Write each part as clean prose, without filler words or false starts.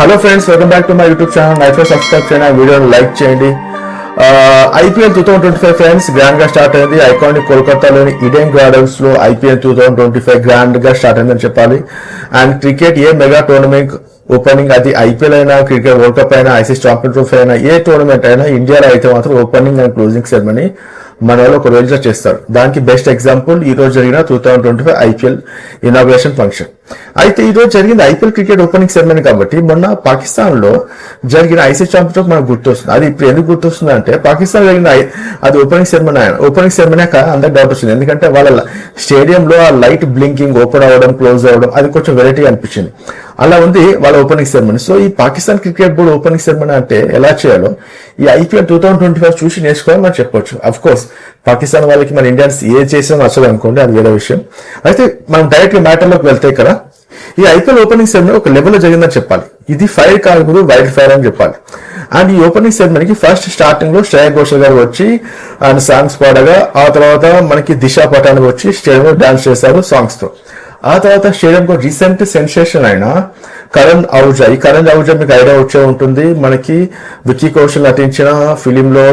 Hello friends, welcome back to my YouTube channel. Knife subscribe చేయండి, వీడియోని like చేయండి. IPL 2025 friends grand గా start అయింది. ఐకానిక్ కోల్కతాలోని ఈడెన్ గార్డెన్స్ లో ఐపీఎల్ 2025 గ్రాండ్ గా స్టార్ట్ అయిందని చెప్పాలి. And cricket a mega tournament opening, అది ఐపీఎల్ అయినా, క్రికెట్ వరల్డ్ కప్ అయినా, ఐసీసీ ఛాంపియన్ ట్రోఫీ అయినా, ఏ టోర్నమెంట్ అయినా ఇండియాలో అయితే మాత్రం ఓపెనింగ్ అండ్ క్లోజింగ్ సెరమనీ మన వాళ్ళు ఒక రోజులో చేస్తారు. దానికి బెస్ట్ ఎగ్జాంపుల్ ఈ రోజు జరిగిన 2025 ఐపీఎల్ ఇనాగ్రేషన్ ఫంక్షన్. అయితే ఈ రోజు జరిగింది ఐపీఎల్ క్రికెట్ ఓపెనింగ్ సెరమనీ కాబట్టి మొన్న పాకిస్తాన్ లో జరిగిన ఐసీసీ ఛాంపియన్ మనకు గుర్తొస్తుంది. అది ఇప్పుడు ఎందుకు గుర్తొస్తుంది అంటే పాకిస్తాన్ జరిగిన అది ఓపెనింగ్ సెరమనీ అందరికి డౌట్ వచ్చింది. ఎందుకంటే వాళ్ళ స్టేడియంలో ఆ లైట్ బ్లింకింగ్ ఓపెన్ అవ్వడం, క్లోజ్ అవ్వడం అది కొంచెం వెరైటీ అనిపించింది. అలా ఉంది వాళ్ళ ఓపెనింగ్ సెరమనీ. సో ఈ Pakistan cricket board opening ceremony అంటే ఎలా చేయాలో ఈ ఐపీఎల్ 2025 చూసి నేర్చుకోవాలని మనం చెప్పొచ్చు. అఫ్ కోర్స్ పాకిస్తాన్ వాళ్ళకి మన ఇండియన్స్ ఏ చేసినా నచ్చదు అనుకోండి, అది వేరే విషయం. అయితే మనం డైరెక్ట్ మ్యాటర్ లోకి వెళ్తే ఇక్కడ ఈ ఐపీఎల్ ఓపెనింగ్ సెరమనీ ఒక లెవెల్లో జరిగిందని చెప్పాలి. ఇది ఫైర్ కాదు, వైల్డ్ ఫైర్ అని చెప్పాలి. అండ్ ఈ ఓపెనింగ్ సెరమనీకి ఫస్ట్ స్టార్టింగ్ లో శ్రేయా ఘోషల్ గారు వచ్చి అండ్ సాంగ్స్ పాడగా, ఆ తర్వాత మనకి దిశా పటాన్ వచ్చి స్టేడియంలో డాన్స్ చేశారు సాంగ్స్ తో. ఆ తర్వాత స్టేడియం కు రీసెంట్ సెన్సేషన్ అయిన కరణ్ ఆహుజా. ఈ కరణ్ ఆహుజా మీకు ఐడియా వచ్చే ఉంటుంది, మనకి విక్కీ కౌశల్ నటించిన ఫిలిం లో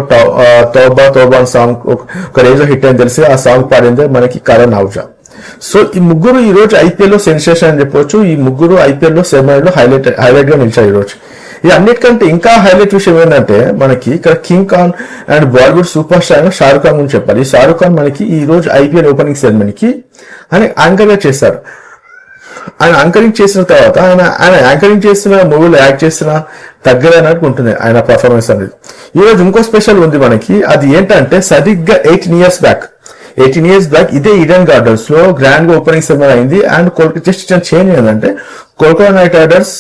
తోబా తోబా సాంగ్ ఒక రేంజ్ లో హిట్ అని తెలిసి ఆ సాంగ్ పాడిందే మనకి కరణ్ ఆహుజా. సో ఈ ముగ్గురు ఈ రోజు ఐపీఎల్ లో సెన్సేషన్ అని చెప్పొచ్చు. ఈ ముగ్గురు ఐపీఎల్ లో సెరమనీలో హైలైట్ గా నిలిచారు ఈ రోజు. ఇది అన్నిటికంటే ఇంకా హైలైట్ విషయం ఏంటంటే మనకి ఇక్కడ king Khan and Bollywood super star Shahrukh Khan గురించి చెప్పాలి. ఈ షారుఖ్ ఖాన్ మనకి ఈ రోజు ఐపీఎల్ ఓపెనింగ్ సెరమనీకి ఆయన యాంకర్ గా చేశారు. ఆయన యాంకరింగ్ చేసిన తర్వాత ఆయన యాంకరింగ్ చేసిన మూవీలో యాక్ట్ చేసిన తగ్గదన్నట్టు ఉంటుంది ఆయన పర్ఫార్మెన్స్ అనేది. ఈ రోజు ఇంకో స్పెషల్ ఉంది మనకి. అది ఏంటంటే సరిగ్గా 18 years బ్యాక్ ఇదే ఈడెన్ గార్డెన్స్ లో గ్రాండ్ గా ఓపెనింగ్ సెరమనీ అయింది. అండ్ జస్ట్ చేంజ్ ఏంటంటే Kolkata Knight riders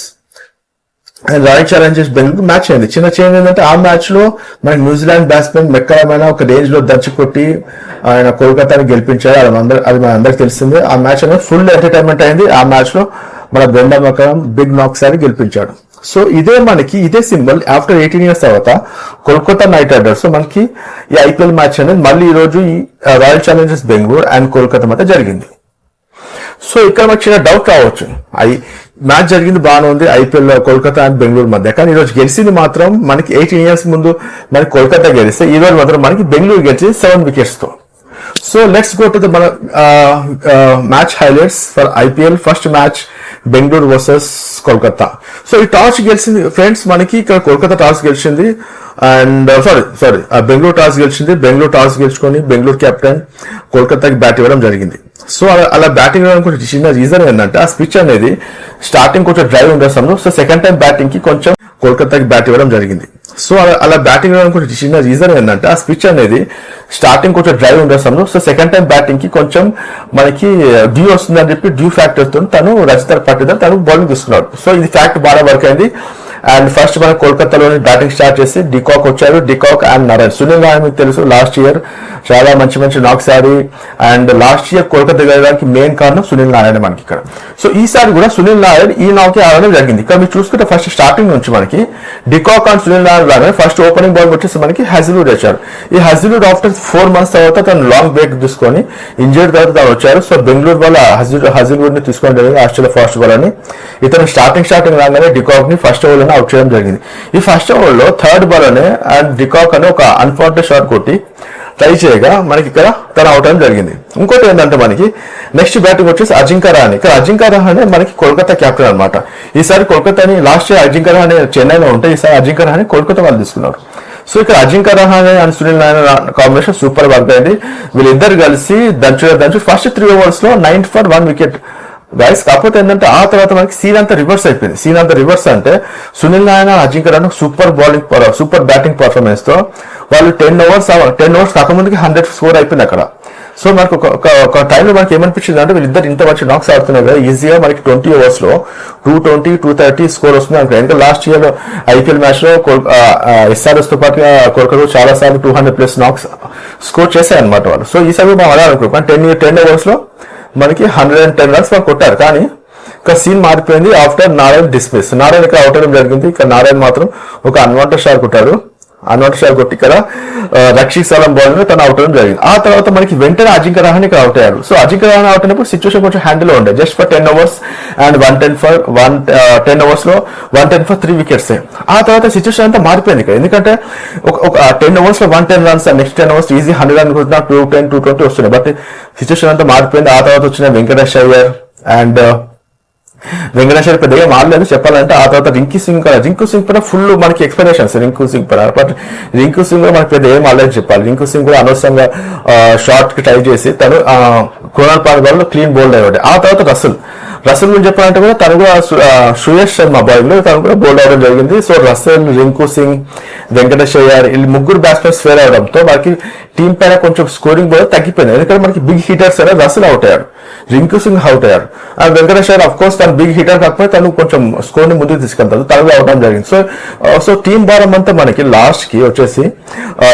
and royal Challengers Bengaluru match అయింది. చిన్న చేంజ్ ఏంటంటే ఆ మ్యాచ్ లో మనకి న్యూజిలాండ్ బ్యాట్స్మెన్ మెక్కలమైన ఒక రేంజ్ లో దంచుకొట్టి ఆయన కోల్కతాని గెలిపించారు. అది మన అందరికి తెలిసిందే. ఆ మ్యాచ్ అనేది ఫుల్ ఎంటర్టైన్మెంట్ అయింది. ఆ మ్యాచ్ లో మన బ్రెండన్ మెక్కలం బిగ్ నాక్స్ అని గెలిపించాడు. సో ఇదే సింబల్ ఆఫ్టర్ 18 years తర్వాత కోల్కతా నైట్ రైడర్స్ మనకి ఈ ఐపీఎల్ మ్యాచ్ అనేది మళ్ళీ ఈ రోజు ఈ royal Challengers Bengaluru and Kolkata మధ్య జరిగింది. సో ఇక్కడ మనకు చిన్న డౌట్ రావచ్చు, మ్యాచ్ జరిగింది బాగానే ఉంది ఐపీఎల్ లో కోల్కతా అండ్ బెంగళూరు మధ్య, కానీ ఈ రోజు గెలిచింది మాత్రం మనకి 18 years ముందు మనకి కోల్కతా గెలిస్తే ఈ రోజు మాత్రం మనకి బెంగళూరు గెలిచింది 7 wickets తో. So let's go to the మన match highlights for IPL. First match Bengaluru versus Kolkata. So ఈ టాస్ గెలిచింది ఫ్రెండ్స్ మనకి ఇక్కడ కోల్కతా టాస్ గెలిచింది అండ్ సారీ బెంగళూరు టాస్ గెలిచింది. బెంగళూరు టాస్ గెలుచుకొని బెంగళూరు కెప్టెన్ కోల్కతాకి బ్యాట్ ఇవ్వడం జరిగింది. సో అలా బ్యాటింగ్ ఇవ్వడానికి కొంచెం చిన్న రీజన్ ఏంటంటే ఆ పిచ్ అనేది స్టార్టింగ్ కొంచెం డ్రైవ్ ఉండే సమయంలో సో సెకండ్ టైం బ్యాటింగ్ కి కొంచెం కోల్కతాకి బ్యాట్ ఇవ్వడం జరిగింది. సో అలా బ్యాటింగ్ ఇవ్వడానికి కొంచెం చిన్న రీజన్ ఏంటంటే ఆ పిచ్ అనేది స్టార్టింగ్ కొంచెం డ్రైవ్ ఉండే సమయంలో సో సెకండ్ టైం బ్యాటింగ్ కి కొంచెం మనకి డ్యూ వస్తుందని చెప్పి డ్యూ ఫ్యాక్టర్ తో తను రజిత పాటిదార్ తను బౌలింగ్ తీసుకున్నాడు. సో ఇది ఫ్యాక్ట్ బాగా వర్క్ అయింది. అండ్ ఫస్ట్ మన కోల్కతాలోని బ్యాటింగ్ స్టార్ట్ చేసి డికాక్ వచ్చారు. De Kock and Narine. Sunil Narine మీకు తెలుసు లాస్ట్ ఇయర్ చాలా మంచి నాక్స్ ఆడి అండ్ లాస్ట్ ఇయర్ కోల్కతా గెలవడానికి మెయిన్ కారణం సునీల్ నారాయణ మనకి ఇక్కడ. సో ఈసారి కూడా సునీల్ నారాయణ్ ఈ నాకే ఆడడం జరిగింది. ఇక్కడ మీరు చూసుకుంటే ఫస్ట్ స్టార్టింగ్ నుంచి మనకి డికాక్ అండ్ సునీల్ నారాయణ లాగా ఫస్ట్ ఓపెనింగ్ బాల్ వచ్చేసి మనకి హజిల్వుడ్ వచ్చారు. ఈ హజిల్వుడ్ ఆఫ్టర్ 4 months తర్వాత తను లాంగ్ బ్రేక్ తీసుకొని ఇంజర్డ్ తర్వాత తను వచ్చారు. సో బెంగళూరు వాళ్ళ హజిల్వుడ్ ని తీసుకొని జరిగింది ఆస్ట్రేలియా ఫాస్ట్ బాల్ అని. ఇతను స్టార్టింగ్ రాగానే డికాక్ ని ఫస్ట్ ఓవర్ అవుట్ చేయడం జరిగింది. ఈ ఫస్ట్ ఓవర్ లో థర్డ్ బాల్ అనే అండ్ డికాక్ అని ఒక అన్ఫార్చునేట్ షాట్ కొట్టి ట్రై చేయగా మనకి ఇక్కడ తను అవుట్ అవడం జరిగింది. ఇంకోటి ఏంటంటే మనకి నెక్స్ట్ బ్యాటింగ్ వచ్చేసి అజింక్య రహానే. ఇక్కడ అజింక్య రహానే మనకి కోల్కతా కెప్టెన్ అనమాట. ఈసారి కోల్కతాని లాస్ట్ ఇయర్ అజింక్య రహానే చెన్నైలో ఉంటే ఈసారి అజింక్య రహానే కోల్కతా వాళ్ళు తీసుకున్నారు. సో ఇక్కడ Ajinkya Rahane and Sunil Narayana combination super work అయింది. వీళ్ళిద్దరు కలిసి దంచు ఫస్ట్ 3 overs లో 9 for 1 wicket గైస్. కాకపోతే ఏంటంటే ఆ తర్వాత మనకి సీన్ అంతా రివర్స్ అయిపోయింది. సీన్ అంతా రివర్స్ అంటే Sunil Narayana Ajinkya Rahane super batting performance తో వాళ్ళు 10 overs కాకముందుకి 100 స్కోర్ అయిపోయింది అక్కడ. సో మనకు ఒక టైంలో మనకి ఏమనిపించింది అంటే వీళ్ళిద్దరు ఇంత మంచి నాక్స్ ఆడుతున్నారు కదా, ఈజీగా మనకి 20 overs లో 220, 230 స్కోర్ వస్తుంది అనుకో. ఇంకా లాస్ట్ ఇయర్ ఐపీఎల్ మ్యాచ్ లో ఎస్ఆర్ఎస్ తో పాటుగా కోల్కతా చాలా సార్లు 200+ నాక్స్ స్కోర్ చేశాయన్నమాట వాళ్ళు. సో ఈసారి మనం అలా అనుకున్నాం 10 overs లో మనకి 110 runs మనం కొట్టారు. కానీ ఇక్కడ సీన్ మారిపోయింది ఆఫ్టర్ నారాయణ్ డిస్మిస్. నారాయణ ఇక్కడ అవుట్ అవడం జరిగింది. ఇక్కడ నారాయణ మాత్రం ఒక అన్వాంటెడ్ షాట్ కొట్టాడు. అన్నోట్ షాట్ కొట్టి ఇక్కడ రక్షిత్ సలం బౌలింగ్ తను అవుట్ అవ్వడం జరిగింది. ఆ తర్వాత మనకి వెంటనే అజింక్య రహానే ఇక్కడ అవుట్ అయ్యారు. సో అజింక్య రహానే అవుట్ అయినప్పుడు సిచ్యువేషన్ కొంచెం హ్యాండిల్ ఉండే, just for 10 overs and 10 overs లో 110 for 3 wickets. ఆ తర్వాత సిచ్యువేషన్ అంతా మారిపోయింది ఇక్కడ, ఎందుకంటే ఒక 10 overs లో 110 runs, next 10 overs easy 100 runs 210, 220 వస్తున్నాయి. బట్ సిచ్యువేషన్ అంతా మారిపోయింది. ఆ తర్వాత వచ్చిన వెంకటేష్ అయ్యర్ అండ్ వెంకటేశ్వర పెద్దగా మారలేదు చెప్పాలంటే. ఆ తర్వాత రింకు సింగ్ పైన ఫుల్ మనకి ఎక్స్పెక్టేషన్స్ రింకు సింగ్ పైన, బట్ రింకు సింగ్ కూడా మనకి పెద్ద ఏం మారలేదు చెప్పాలి. రింకు సింగ్ కూడా అనవసరంగా షార్ట్ కి ట్రై చేసి తను కృణాల్ పాండ్యా లో క్లీన్ బౌల్డ్ అయ్యాడు. ఆ తర్వాత రసల్ గురించి చెప్పాలంటే కూడా తను కూడా సుయేష్ శర్మ బౌలింగ్ లో తను కూడా బౌల్డ్ అవ్వడం జరిగింది. సో రసల్, రింకు సింగ్, వెంకటేష్ అయ్యర్ వీళ్ళు ముగ్గురు బ్యాట్స్మెన్స్ ఫెయిల్ అవడంతో మనకి టీం పైన కొంచెం స్కోరింగ్ కూడా తగ్గిపోయింది. ఎందుకంటే మనకి బిగ్ హిటర్స్ అనేది రసల్ అవుట్ అయ్యారు, రింకు సింగ్ అవుట్ అయ్యారు. And Venkatesh Iyer of course తను బిగ్ హిటర్ కాకపోతే తను కొంచెం స్కోర్ ని ముందుకు తీసుకెళ్తారు, తను అవడం జరిగింది. సో టీం భారం అంతా మనకి లాస్ట్ కి వచ్చేసి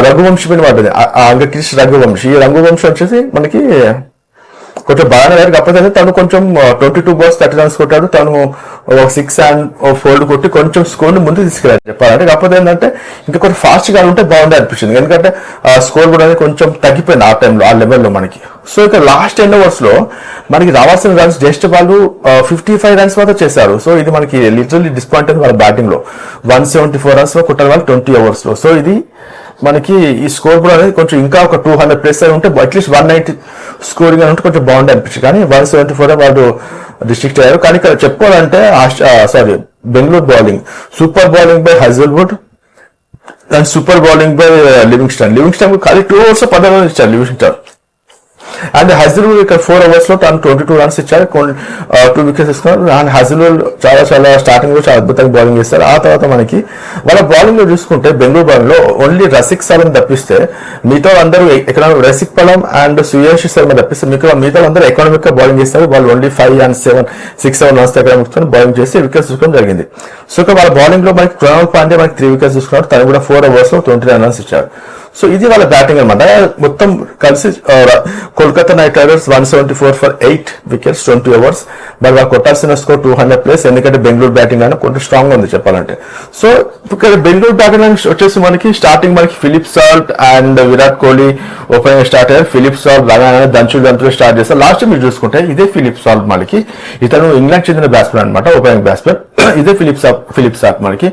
రఘువంశీ పైన పడ్డది. అంగక్రిష్ రఘువంశీ, ఈ రఘువంశీ వచ్చేసి మనకి కొంచెం బాగానే అయ్యారు. కాకపోతే తను కొంచెం 22 balls 30 runs కొట్టాడు, తను 6 and 4 కొట్టి కొంచెం స్కోర్ ని ముందుకు తీసుకెళ్ళాడు చెప్పాలంటే. కాకపోతే ఏంటంటే ఇంకా కొంచెం ఫాస్ట్ గా ఉంటే బాగుండే అనిపించింది, ఎందుకంటే స్కోర్ కూడా కొంచెం తగ్గిపోయింది ఆ టైంలో, ఆ లెవెల్లో మనకి. సో ఇక లాస్ట్ 10 overs లో మనకి రావాల్సిన రన్స్ జస్ట్ వాళ్ళు 55 runs మాత్రం చేశారు. సో ఇది మనకి లిటరల్లీ డిస్పాయింట్ వాళ్ళ బ్యాటింగ్ లో. 174 runs లో కొట్టారు వాళ్ళు 20 overs లో. సో ఇది మనకి ఈ స్కోర్ కూడా అనేది కొంచెం ఇంకా ఒక 200+ ఉంటే అట్లీస్ట్ 190 స్కోరింగ్ అని ఉంటే కొంచెం బాగుండే అనిపించింది. కానీ 174 వాళ్ళు డిస్ట్రిక్ట్ అయ్యారు. కానీ ఇక్కడ చెప్పుకోవాలంటే Bengaluru bowling super bowling by Hazlewood and super bowling by Livingstone ఖాళీ 2 overs 10 runs ఇచ్చారు లివింగ్స్టన్. అండ్ హజల్వుడ్ ఇక్కడ 4 overs లో తను 22 runs ఇచ్చారు, 2 wickets ఇస్తున్నారు. అండ్ హజల్వుడ్ చాలా స్టార్టింగ్ లో చాలా అద్భుతంగా బౌలింగ్ చేస్తారు. ఆ తర్వాత మనకి వాళ్ళ బౌలింగ్ లో చూసుకుంటే బెంగళూరు బౌలింగ్ లో ఓన్లీ రసిక్ సలం తప్పిస్తే మిగతా అందరూ రసిక్ పలం అండ్ సుయేష్ శర్మ తప్పిస్తే మిగతా అందరూ ఎకనామిక్ గా బౌలింగ్ చేస్తారు. వాళ్ళు ఓన్లీ 5 and 6-7 runs దగ్గర బౌలింగ్ చేసి వికెట్స్ తీసుకోవడం జరిగింది. సో ఇక్కడ వాళ్ళ బౌలింగ్ లో మనకి కృణాల్ పాండ్యా మనకి 3 wickets తీసుకున్నారు, తను కూడా 4 overs లో 29 runs ఇచ్చారు. సో ఇది వాళ్ళ బ్యాటింగ్ అనమాట. మొత్తం కలిసి Kolkata Knight riders 174 for 8 wickets 20 overs. మరి వాళ్ళు కొట్టాల్సిన స్కోర్ 200+, ఎందుకంటే బెంగళూరు బ్యాటింగ్ అయినా కొంచెం స్ట్రాంగ్ ఉంది చెప్పాలంటే. సో ఇక్కడ బెంగళూరు బ్యాటింగ్ వచ్చేసి మనకి స్టార్టింగ్ మనకి Philip Salt and Virat Kohli opening start అయ్యారు. ఫిలిప్ సాల్ట్ రాగానే దంచులు స్టార్ట్ చేస్తారు. లాస్ట్ మీరు చూసుకుంటే ఇదే ఫిలిప్ సాల్ట్ మనకి, ఇతను ఇంగ్లాండ్ చెందిన బ్యాట్స్మెన్ అనమాట, ఓపెనింగ్ బ్యాట్స్మెన్. ఇదే ఫిలిప్ సాల్ట్ మనకి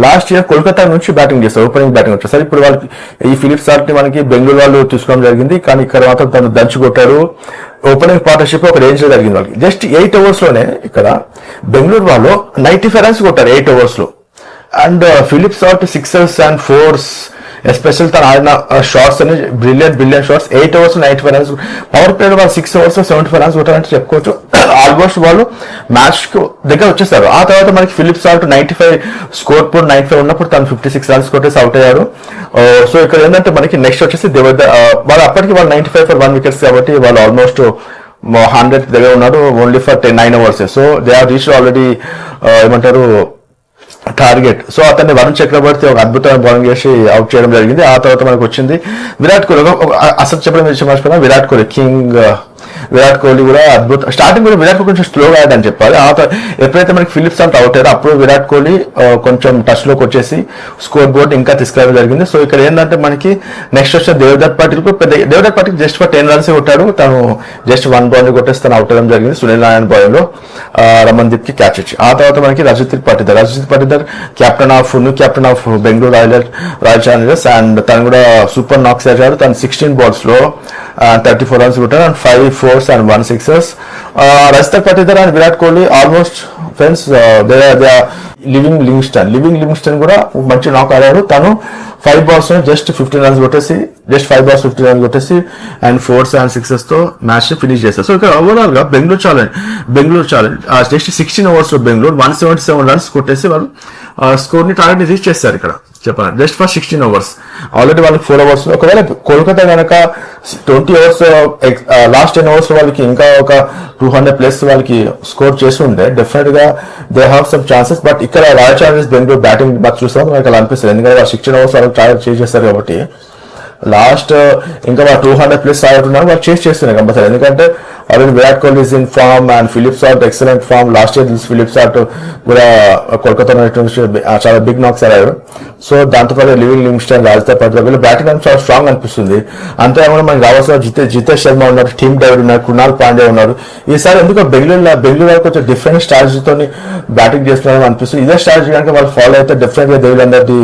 లాస్ట్ ఇయర్ కోల్కతా నుంచి బ్యాటింగ్ చేస్తారు, ఓపెనింగ్ బ్యాటింగ్ వచ్చేసరి. ఇప్పుడు వాళ్ళకి ఈ ఫిలిప్ సాల్ట్ ని మనకి బెంగళూరు వాళ్ళు తీసుకోవడం జరిగింది, కానీ ఇక్కడ మాత్రం తను దంచి కొట్టారు. ఓపెనింగ్ పార్ట్నర్షిప్ ఒక రేంజ్ లో జరిగింది వాళ్ళకి. జస్ట్ 8 overs లోనే ఇక్కడ బెంగళూరు వాళ్ళు 95 runs కొట్టారు 8 overs లో. And Philip Salt 6s and 4s especial తను ఆడిన షాట్స్ అని brilliant shots. 8 overs 95 runs. Power play వాళ్ళు 6 overs 75 runs కొట్టారంటే చెప్పుకోవచ్చు. ఆల్మోస్ట్ వాళ్ళు మ్యాచ్ కు దగ్గర వచ్చేస్తారు. ఆ తర్వాత మనకి ఫిలిప్ సాల్ట్ 95 స్కోర్ పోర్ 95 ఉన్నప్పుడు తను 56 runs కొట్టేసి అవుట్ అయ్యారు. సో ఇక్కడ ఏంటంటే మనకి నెక్స్ట్ వచ్చేసి వాళ్ళు అప్పటికి వాళ్ళు 95 for 1 wickets కాబట్టి వాళ్ళు ఆల్మోస్ట్ 100 దగ్గర ఉన్నారు, only for 9 overs. So they have reached already ఏమంటారు టార్గెట్. సో అతన్ని వరుణ్ చక్రవర్తి ఒక అద్భుతమైన బౌలింగ్ చేసి అవుట్ చేయడం జరిగింది. ఆ తర్వాత మనకు వచ్చింది విరాట్ కోహ్లీ. అసలు చెప్పడం మర్చిపోయినా విరాట్ కోహ్లీ కింగ్ విరాట్ కోహ్లీ కూడా అద్భుతం. స్టార్టింగ్ కూడా విరాట్ కోహ్లీ కొంచెం స్లోగా ఆడాడని చెప్పాలి. ఆ తర్వాత ఎప్పుడైతే మనకి ఫిలిప్ సాల్ట్ అవుట్ అయ్యారో అప్పుడు విరాట్ కోహ్లీ కొంచెం టచ్ లోకి వచ్చేసి స్కోర్ బోర్డ్ ఇంకా తీసుకురావడం జరిగింది. సో ఇక్కడ ఏంటంటే మనకి నెక్స్ట్ వచ్చిన Devdutt Patil just for 10 runs కొట్టాడు, తను జస్ట్ 1 ball కొట్టేసి తను అవుట్ అవ్వడం జరిగింది. సునీల్ నారాయణ బౌలింగ్ లో రమన్దీప్ కి క్యాచ్ ఇచ్చి. ఆ తర్వాత మనకి Rajat Patidar captain of Bengaluru royal Challengers and తను కూడా సూపర్ నాక్స్ చేశాడు. తను 16 balls లో 34 runs కొట్టాడు and 5 4s and 1 6s. Rajat Patidar and Virat Kohli almost friends Livingstone కూడా మంచి నాక్ ఆడాడు. తను 5 balls జస్ట్ 15 runs కొట్టేసి అండ్ 4s and 6s తో మ్యాచ్ ఫినిష్ చేస్తారు. సో ఇక్కడ ఓవరాల్ గా బెంగళూరు ఛాలెంజ్ జస్ట్ 16 overs లో బెంగళూరు 177 runs కొట్టేసి వాళ్ళు స్కోర్ ని టార్గెట్ ని రీచ్ చేస్తారు ఇక్కడ చెప్పాలి. Just for 16 overs. ఆల్రెడీ వాళ్ళకి 4 overs. ఒకవేళ కోల్కతా కనుక 20 overs లాస్ట్ 10 overs వాళ్ళకి ఇంకా ఒక 200+ వాళ్ళకి స్కోర్ చేసి ఉంటే డెఫినెట్ గా they have some chances. But ఇక్కడ రాయల్ ఛాలెంజర్స్ బెంగళూరు బ్యాటింగ్ బాగా చూస్తాం మనకి అలా అనిపిస్తుంది, ఎందుకంటే 16 overs వాళ్ళకి టార్గెట్ చేసేస్తారు కాబట్టి లాస్ట్ ఇంకా వాళ్ళు 200+ ఆడుతున్నారు, వాళ్ళు చేస్తున్నారు కంపల్సరీ. ఎందుకంటే already Virat Kohli is in form and Philip Salt excellent form. Last year Philip Salt కూడా కోల్కతా నైట్ రైడర్స్ చాలా బిగ్ నాక్స్ అయ్యారు. సో దాంతోపాటు లివింగ్స్టన్, రాజస్థాన్ పట్ల వీళ్ళు బ్యాటింగ్ అనేది చాలా స్ట్రాంగ్ అనిపిస్తుంది. అంతేకాకుండా మనకి రావాల్సిన జితేష్ శర్మ ఉన్నారు, టీమ్ డేవిడ్ ఉన్నారు, కునాల్ పాండే ఉన్నారు. ఈసారి ఎందుకో బెంగళూరు కొంచెం డిఫరెంట్ స్ట్రాటజీతో బ్యాటింగ్ చేస్తున్నారని అనిపిస్తుంది. ఇదే స్ట్రాటజీ కనుక వాళ్ళు ఫాలో అయితే డెఫినెట్ గా they will under the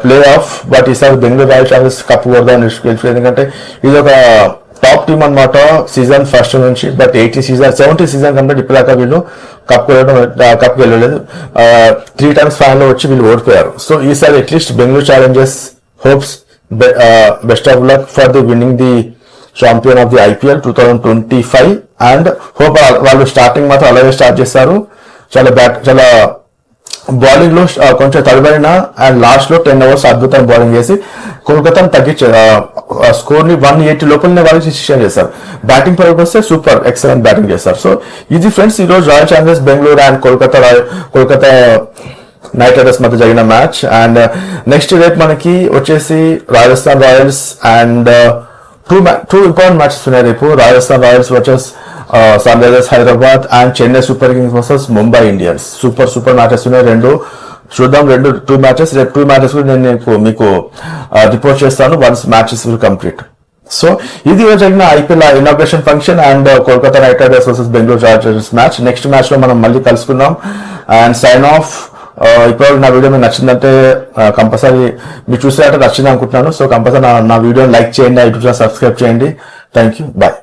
play of. But ఈసారి బెంగళూరు రాయల్ ఛాలెంజర్స్ కప్ కొడదామని గెలిచి, ఎందుకంటే ఇది ఒక టాప్ టీమ్ అనమాట సీజన్ ఫస్ట్ నుంచి. బట్ 70 సీజన్ కంటే ఇప్పటిదాకా వీళ్ళు కప్ వెళ్ళలేదు. 3 times ఫైనల్ లో వచ్చి వీళ్ళు ఓడిపోయారు. సో ఈసారి at least Bengaluru Challengers hopes best of luck for the winnowing the champion of the IPL 2025. And hope వాళ్ళు స్టార్టింగ్ మాత్రం అలాగే స్టార్ట్ చేస్తారు. చాలా బౌలింగ్ లో కొంచెం తడబడిన అండ్ లాస్ట్ లో 10 overs అద్భుతంగా బౌలింగ్ చేసి కోల్కతాను తగ్గించారు. స్కోర్ ని 180 లోపలనే వాళ్ళు డిసిషన్ చేస్తారు. బ్యాటింగ్ పరంగా వస్తే సూపర్ ఎక్సలెంట్ బ్యాటింగ్ చేస్తారు. సో ఇది ఫ్రెండ్స్ ఈ రోజు Royal Challengers Bengaluru and Kolkata Knight Riders మధ్య జరిగిన మ్యాచ్. అండ్ నెక్స్ట్ రేపు మనకి వచ్చేసి Rajasthan Royals and two important matches ఉన్నాయి రేపు. Rajasthan Royals versus Sunrisers Hyderabad and Chennai Super Kings versus Mumbai Indians. Super matches ఉన్నాయి రెండు. చూద్దాం 2 మ్యాచెస్. రేపు 2 మ్యాచెస్ కూడా నేను మీకు రిపోర్ట్ చేస్తాను once matches will complete. So ఇది జరిగిన IPL inauguration function and Kolkata Knight riders versus Bengaluru Challengers match. Next match లో మనం మళ్ళీ కలుసుకుందాం అండ్ సైన్ ఆఫ్. ఇప్పుడు నా వీడియో మీకు నచ్చిందంటే కంపల్సరీ మీరు చూసేటట్టు నచ్చింది అనుకుంటున్నాను. సో కంపల్సరీ నా వీడియోని లైక్ చేయండి, యూట్యూబ్ సబ్స్క్రైబ్ చేయండి. Thank you, bye.